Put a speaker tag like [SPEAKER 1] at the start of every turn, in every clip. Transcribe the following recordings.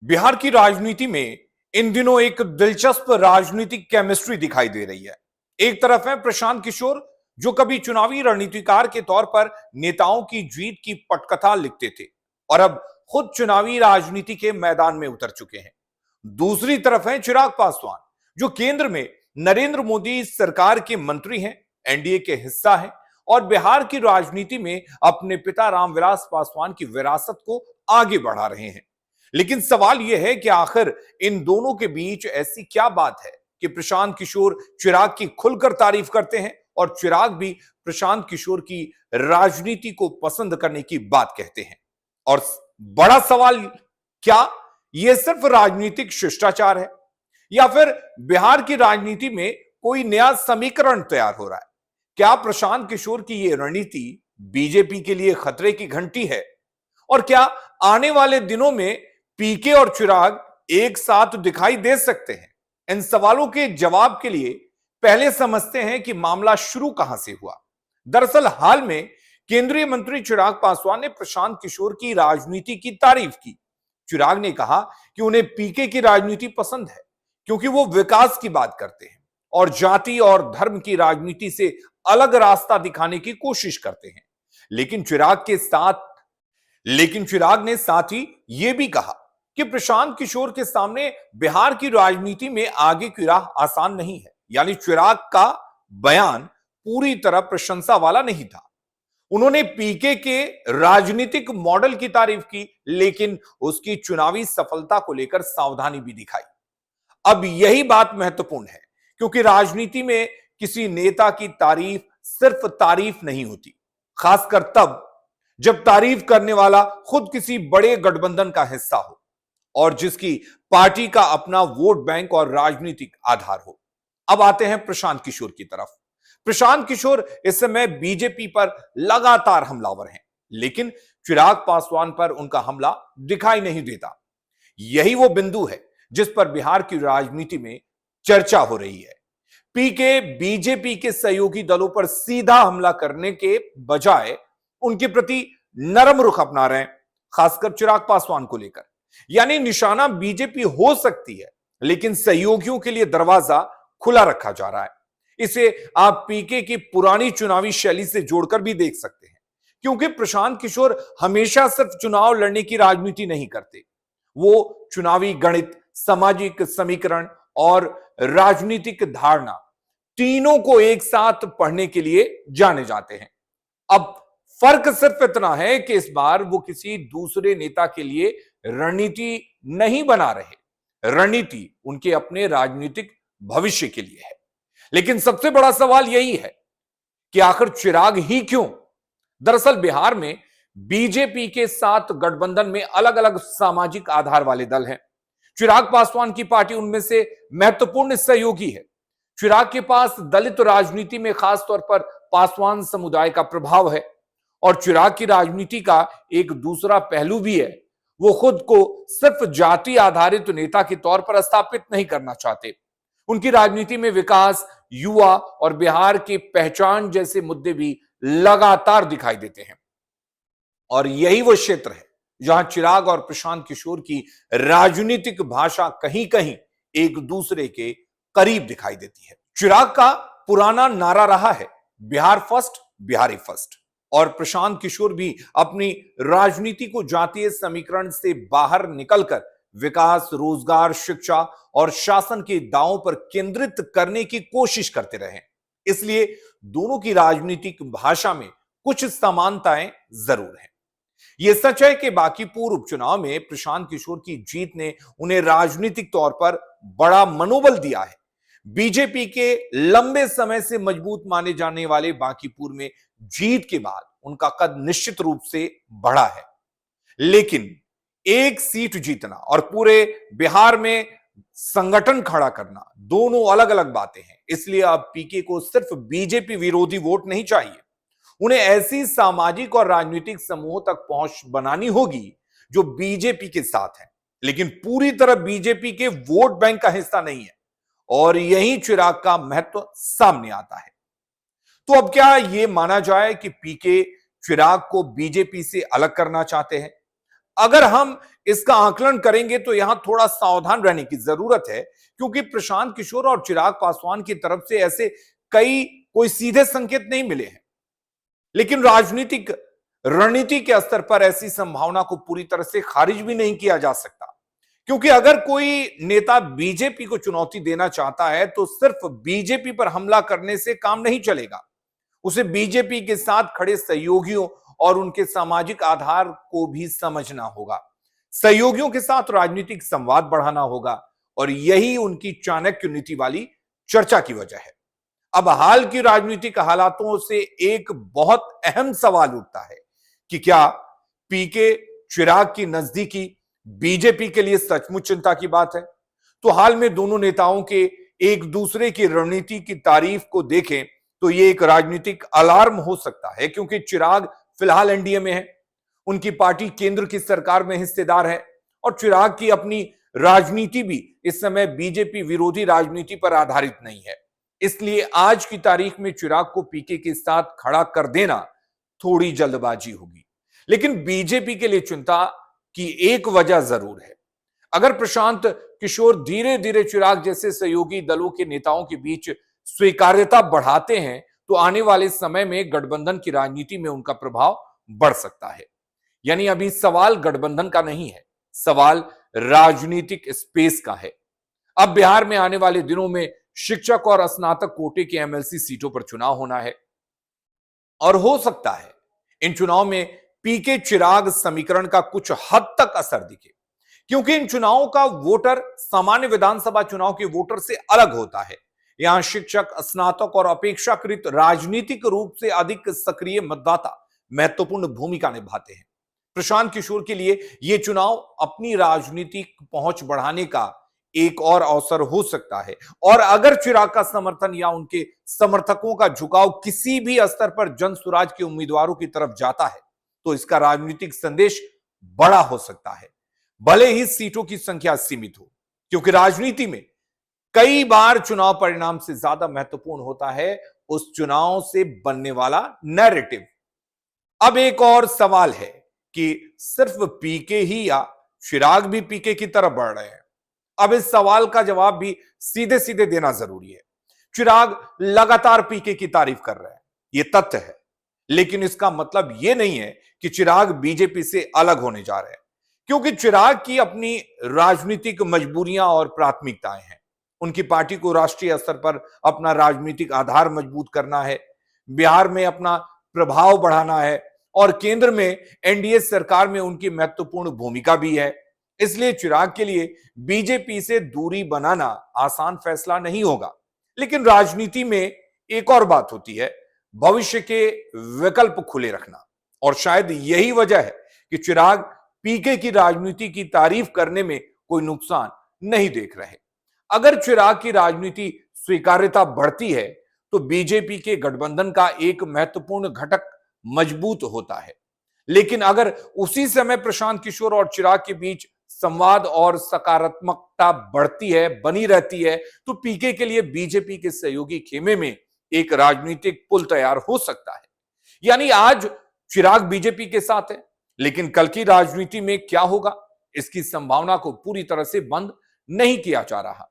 [SPEAKER 1] बिहार की राजनीति में इन दिनों एक दिलचस्प राजनीतिक केमिस्ट्री दिखाई दे रही है। एक तरफ है प्रशांत किशोर, जो कभी चुनावी रणनीतिकार के तौर पर नेताओं की जीत की पटकथा लिखते थे और अब खुद चुनावी राजनीति के मैदान में उतर चुके हैं। दूसरी तरफ है चिराग पासवान, जो केंद्र में नरेंद्र मोदी सरकार के मंत्री हैं, एनडीए के हिस्सा हैं और बिहार की राजनीति में अपने पिता रामविलास पासवान की विरासत को आगे बढ़ा रहे हैं। लेकिन सवाल यह है कि आखिर इन दोनों के बीच ऐसी क्या बात है कि प्रशांत किशोर चिराग की खुलकर तारीफ करते हैं और चिराग भी प्रशांत किशोर की राजनीति को पसंद करने की बात कहते हैं। और बड़ा सवाल, क्या यह सिर्फ राजनीतिक शिष्टाचार है या फिर बिहार की राजनीति में कोई नया समीकरण तैयार हो रहा है? क्या प्रशांत किशोर की यह रणनीति बीजेपी के लिए खतरे की घंटी है? और क्या आने वाले दिनों में पीके और चिराग एक साथ दिखाई दे सकते हैं? इन सवालों के जवाब के लिए पहले समझते हैं कि मामला शुरू कहां से हुआ। दरअसल हाल में केंद्रीय मंत्री चिराग पासवान ने प्रशांत किशोर की राजनीति की तारीफ की। चिराग ने कहा कि उन्हें पीके की राजनीति पसंद है क्योंकि वो विकास की बात करते हैं और जाति और धर्म की राजनीति से अलग रास्ता दिखाने की कोशिश करते हैं। लेकिन चिराग ने साथ ही यह भी कहा कि प्रशांत किशोर के सामने बिहार की राजनीति में आगे की राह आसान नहीं है। यानी चिराग का बयान पूरी तरह प्रशंसा वाला नहीं था। उन्होंने पीके के राजनीतिक मॉडल की तारीफ की, लेकिन उसकी चुनावी सफलता को लेकर सावधानी भी दिखाई। अब यही बात महत्वपूर्ण है, क्योंकि राजनीति में किसी नेता की तारीफ सिर्फ तारीफ नहीं होती, खासकर तब जब तारीफ करने वाला खुद किसी बड़े गठबंधन का हिस्सा हो और जिसकी पार्टी का अपना वोट बैंक और राजनीतिक आधार हो। अब आते हैं प्रशांत किशोर की तरफ। प्रशांत किशोर इस समय बीजेपी पर लगातार हमलावर हैं, लेकिन चिराग पासवान पर उनका हमला दिखाई नहीं देता। यही वो बिंदु है जिस पर बिहार की राजनीति में चर्चा हो रही है। पीके बीजेपी के सहयोगी दलों पर सीधा हमला करने के बजाय उनके प्रति नरम रुख अपना रहे हैं, खासकर चिराग पासवान को लेकर। यानी निशाना बीजेपी हो सकती है, लेकिन सहयोगियों के लिए दरवाजा खुला रखा जा रहा है। इसे आप पीके की पुरानी चुनावी शैली से जोड़कर भी देख सकते हैं, क्योंकि प्रशांत किशोर हमेशा सिर्फ चुनाव लड़ने की राजनीति नहीं करते। वो चुनावी गणित, सामाजिक समीकरण और राजनीतिक धारणा, तीनों को एक साथ पढ़ने के लिए जाने जाते हैं। अब फर्क सिर्फ इतना है कि इस बार वो किसी दूसरे नेता के लिए रणनीति नहीं बना रहे। रणनीति उनके अपने राजनीतिक भविष्य के लिए है। लेकिन सबसे बड़ा सवाल यही है कि आखिर चिराग ही क्यों? दरअसल बिहार में बीजेपी के साथ गठबंधन में अलग अलग सामाजिक आधार वाले दल हैं। चिराग पासवान की पार्टी उनमें से महत्वपूर्ण सहयोगी है। चिराग के पास दलित राजनीति में खासतौर पर पासवान समुदाय का प्रभाव है और चिराग की राजनीति का एक दूसरा पहलू भी है। वो खुद को सिर्फ जाति आधारित नेता के तौर पर स्थापित नहीं करना चाहते। उनकी राजनीति में विकास, युवा और बिहार की पहचान जैसे मुद्दे भी लगातार दिखाई देते हैं। और यही वो क्षेत्र है जहां चिराग और प्रशांत किशोर की राजनीतिक भाषा कहीं कहीं एक दूसरे के करीब दिखाई देती है। चिराग का पुराना नारा रहा है, बिहार फर्स्ट, बिहारी फर्स्ट। और प्रशांत किशोर भी अपनी राजनीति को जातीय समीकरण से बाहर निकलकर विकास, रोजगार, शिक्षा और शासन के दांवों पर केंद्रित करने की कोशिश करते रहे। इसलिए दोनों की राजनीतिक भाषा में कुछ समानताएं जरूर हैं। यह सच है कि बांकीपुर उपचुनाव में प्रशांत किशोर की जीत ने उन्हें राजनीतिक तौर पर बड़ा मनोबल दिया है। बीजेपी के लंबे समय से मजबूत माने जाने वाले बांकीपुर में जीत के बाद उनका कद निश्चित रूप से बढ़ा है। लेकिन एक सीट जीतना और पूरे बिहार में संगठन खड़ा करना दोनों अलग अलग बातें हैं। इसलिए अब पीके को सिर्फ बीजेपी विरोधी वोट नहीं चाहिए, उन्हें ऐसी सामाजिक और राजनीतिक समूहों तक पहुंच बनानी होगी जो बीजेपी के साथ है, लेकिन पूरी तरह बीजेपी के वोट बैंक का हिस्सा नहीं है। और यही चिराग का महत्व सामने आता है। तो अब क्या यह माना जाए कि पीके चिराग को बीजेपी से अलग करना चाहते हैं? अगर हम इसका आकलन करेंगे तो यहां थोड़ा सावधान रहने की जरूरत है, क्योंकि प्रशांत किशोर और चिराग पासवान की तरफ से ऐसे कई कोई सीधे संकेत नहीं मिले हैं, लेकिन राजनीतिक रणनीति के स्तर पर ऐसी संभावना को पूरी तरह से खारिज भी नहीं किया जा सकता। क्योंकि अगर कोई नेता बीजेपी को चुनौती देना चाहता है तो सिर्फ बीजेपी पर हमला करने से काम नहीं चलेगा। उसे बीजेपी के साथ खड़े सहयोगियों और उनके सामाजिक आधार को भी समझना होगा। सहयोगियों के साथ राजनीतिक संवाद बढ़ाना होगा, और यही उनकी चाणक्य नीति वाली चर्चा की वजह है। अब हाल की राजनीतिक हालातों से एक बहुत अहम सवाल उठता है कि क्या पीके चिराग की नजदीकी बीजेपी के लिए सचमुच चिंता की बात है? तो हाल में दोनों नेताओं के एक दूसरे की रणनीति की तारीफ को देखें तो यह एक राजनीतिक अलार्म हो सकता है, क्योंकि चिराग फिलहाल एनडीए में है, उनकी पार्टी केंद्र की सरकार में हिस्सेदार है, और चिराग की अपनी राजनीति भी इस समय बीजेपी विरोधी राजनीति पर आधारित नहीं है। इसलिए आज की तारीख में चिराग को पीके के साथ खड़ा कर देना थोड़ी जल्दबाजी होगी। लेकिन बीजेपी के लिए चिंता की एक वजह जरूर है। अगर प्रशांत किशोर धीरे धीरे चिराग जैसे सहयोगी दलों के नेताओं के बीच स्वीकार्यता बढ़ाते हैं तो आने वाले समय में गठबंधन की राजनीति में उनका प्रभाव बढ़ सकता है। यानी अभी सवाल गठबंधन का नहीं है, सवाल राजनीतिक स्पेस का है। अब बिहार में आने वाले दिनों में शिक्षक और स्नातक कोटे के एमएलसी सीटों पर चुनाव होना है, और हो सकता है इन चुनाव में पीके चिराग समीकरण का कुछ हद तक असर दिखे, क्योंकि इन चुनावों का वोटर सामान्य विधानसभा चुनाव के वोटर से अलग होता है। यहां शिक्षक, स्नातक और अपेक्षाकृत राजनीतिक रूप से अधिक सक्रिय मतदाता महत्वपूर्ण भूमिका निभाते हैं। प्रशांत किशोर के लिए यह चुनाव अपनी राजनीतिक पहुंच बढ़ाने का एक और अवसर हो सकता है, और अगर चिराग का समर्थन या उनके समर्थकों का झुकाव किसी भी स्तर पर जन स्वराज के उम्मीदवारों की तरफ जाता है तो इसका राजनीतिक संदेश बड़ा हो सकता है, भले ही सीटों की संख्या सीमित हो। क्योंकि राजनीति में कई बार चुनाव परिणाम से ज्यादा महत्वपूर्ण होता है उस चुनाव से बनने वाला नैरेटिव। अब एक और सवाल है कि सिर्फ पीके ही या चिराग भी पीके की तरफ बढ़ रहे हैं। अब इस सवाल का जवाब भी सीधे सीधे देना जरूरी है। चिराग लगातार पीके की तारीफ कर रहे हैं, यह तथ्य है, लेकिन इसका मतलब यह नहीं है कि चिराग बीजेपी से अलग होने जा रहे हैं, क्योंकि चिराग की अपनी राजनीतिक मजबूरियां और प्राथमिकताएं हैं। उनकी पार्टी को राष्ट्रीय स्तर पर अपना राजनीतिक आधार मजबूत करना है, बिहार में अपना प्रभाव बढ़ाना है, और केंद्र में एनडीए सरकार में उनकी महत्वपूर्ण भूमिका भी है। इसलिए चिराग के लिए बीजेपी से दूरी बनाना आसान फैसला नहीं होगा। लेकिन राजनीति में एक और बात होती है, भविष्य के विकल्प खुले रखना, और शायद यही वजह है कि चिराग पीके की राजनीति की तारीफ करने में कोई नुकसान नहीं देख रहे। अगर चिराग की राजनीति स्वीकार्यता बढ़ती है तो बीजेपी के गठबंधन का एक महत्वपूर्ण घटक मजबूत होता है। लेकिन अगर उसी समय प्रशांत किशोर और चिराग के बीच संवाद और सकारात्मकता बढ़ती है, बनी रहती है, तो पीके के लिए बीजेपी के सहयोगी खेमे में एक राजनीतिक पुल तैयार हो सकता है। यानी आज चिराग बीजेपी के साथ है, लेकिन कल की राजनीति में क्या होगा, इसकी संभावना को पूरी तरह से बंद नहीं किया जा रहा,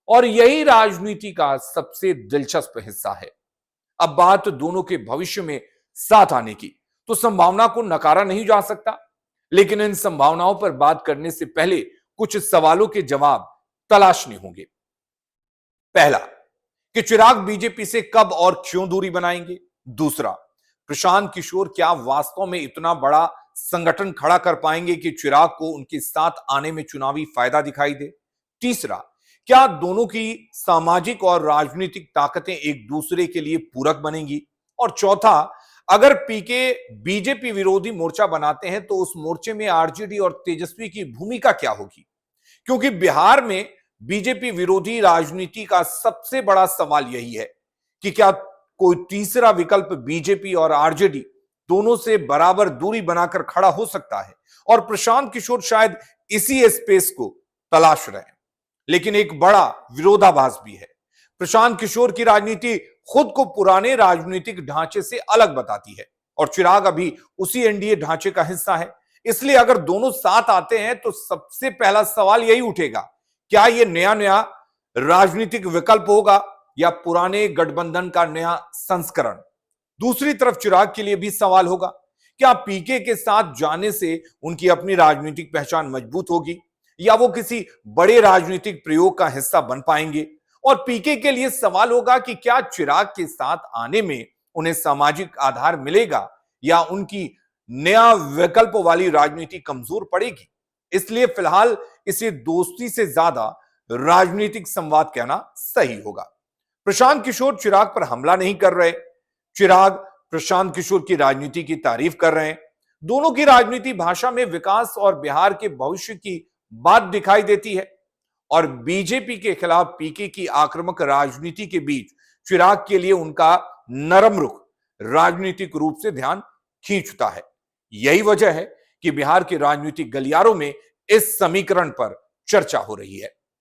[SPEAKER 1] और यही राजनीति का सबसे दिलचस्प हिस्सा है। अब बात दोनों के भविष्य में साथ आने की, तो संभावना को नकारा नहीं जा सकता, लेकिन इन संभावनाओं पर बात करने से पहले कुछ सवालों के जवाब तलाशने होंगे। पहला, कि चिराग बीजेपी से कब और क्यों दूरी बनाएंगे। दूसरा, प्रशांत किशोर क्या वास्तव में इतना बड़ा संगठन खड़ा कर पाएंगे कि चिराग को उनके साथ आने में चुनावी फायदा दिखाई दे। तीसरा, क्या दोनों की सामाजिक और राजनीतिक ताकतें एक दूसरे के लिए पूरक बनेंगी। और चौथा, अगर पीके बीजेपी विरोधी मोर्चा बनाते हैं तो उस मोर्चे में आरजेडी और तेजस्वी की भूमिका क्या होगी, क्योंकि बिहार में बीजेपी विरोधी राजनीति का सबसे बड़ा सवाल यही है कि क्या कोई तीसरा विकल्प बीजेपी और आरजेडी दोनों से बराबर दूरी बनाकर खड़ा हो सकता है, और प्रशांत किशोर शायद इसी स्पेस को तलाश रहे हैं। लेकिन एक बड़ा विरोधाभास भी है। प्रशांत किशोर की राजनीति खुद को पुराने राजनीतिक ढांचे से अलग बताती है, और चिराग अभी उसी एनडीए ढांचे का हिस्सा है। इसलिए अगर दोनों साथ आते हैं तो सबसे पहला सवाल यही उठेगा, क्या यह नया नया राजनीतिक विकल्प होगा या पुराने गठबंधन का नया संस्करण। दूसरी तरफ चिराग के लिए भी सवाल होगा, क्या पीके के साथ जाने से उनकी अपनी राजनीतिक पहचान मजबूत होगी या वो किसी बड़े राजनीतिक प्रयोग का हिस्सा बन पाएंगे। और पीके के लिए सवाल होगा कि क्या चिराग के साथ आने में उन्हें सामाजिक आधार मिलेगा या उनकी नया विकल्प वाली राजनीति कमजोर पड़ेगी। इसलिए फिलहाल इसे दोस्ती से ज्यादा राजनीतिक संवाद कहना सही होगा। प्रशांत किशोर चिराग पर हमला नहीं कर रहे, चिराग प्रशांत किशोर की राजनीति की तारीफ कर रहे हैं। दोनों की राजनीति भाषा में विकास और बिहार के भविष्य की बात दिखाई देती है और बीजेपी के खिलाफ पीके की आक्रामक राजनीति के बीच चिराग के लिए उनका नरम रुख राजनीतिक रूप से ध्यान खींचता है। यही वजह है कि बिहार के राजनीतिक गलियारों में इस समीकरण पर चर्चा हो रही है।